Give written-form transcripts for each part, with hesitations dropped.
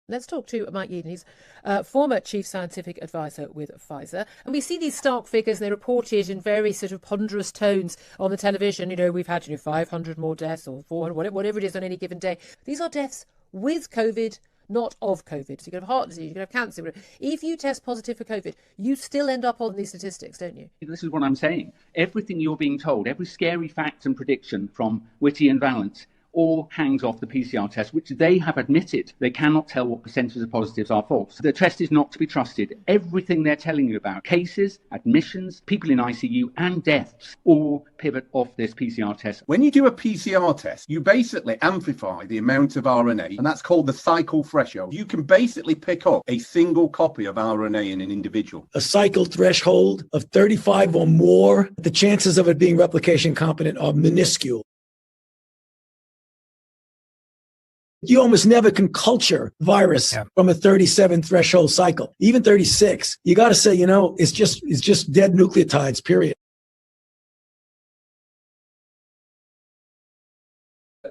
Let's talk to Mike Yeadon. He's former chief scientific advisor with Pfizer. And we see these stark figures, they're reported in very sort of ponderous tones on the television. You know, we've had 500 more deaths or 400, whatever it is on any given day. These are deaths with COVID, not of COVID. So you can have heart disease, you can have cancer. If you test positive for COVID, you still end up on these statistics, don't you? This is what I'm saying. Everything you're being told, every scary fact and prediction from Whitty and Valence, all hangs off the PCR test, which they have admitted they cannot tell what percentage of positives are false. The test is not to be trusted. Everything they're telling you about, cases, admissions, people in ICU and deaths, all pivot off this PCR test. When you do a PCR test, you basically amplify the amount of RNA, and that's called the cycle threshold. You can basically pick up a single copy of RNA in an individual. A cycle threshold of 35 or more, the chances of it being replication competent are minuscule. You almost never can culture virus from a 37 threshold cycle. Even 36, you got to say, it's just dead nucleotides, period.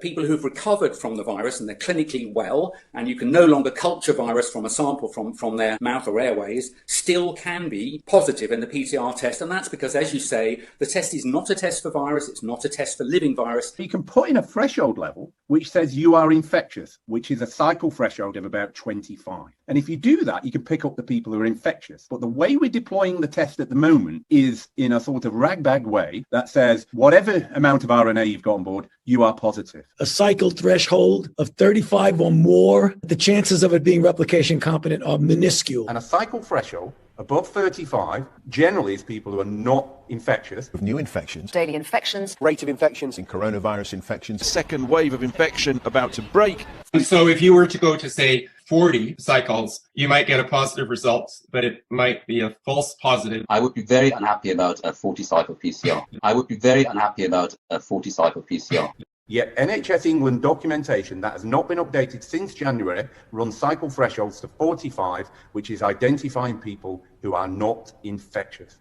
People who've recovered from the virus and they're clinically well, and you can no longer culture virus from a sample from their mouth or airways, still can be positive in the PCR test. And that's because, as you say, the test is not a test for virus, it's not a test for living virus. You can put in a threshold level which says you are infectious, which is a cycle threshold of about 25. And if you do that, you can pick up the people who are infectious. But the way we're deploying the test at the moment is in a sort of ragbag way that says whatever amount of RNA you've got on board, you are positive. A cycle threshold of 35 or more, the chances of it being replication competent are minuscule. And a cycle threshold above 35 generally is people who are not infectious. With new infections, daily infections, rate of infections in coronavirus infections, second wave of infection about to break. So if you were to go to, say, 40 cycles, you might get a positive result, but it might be a false positive. I would be very unhappy about a 40 cycle PCR. I would be very unhappy about a 40 cycle PCR. Yet NHS England documentation that has not been updated since January runs cycle thresholds to 45, which is identifying people who are not infectious.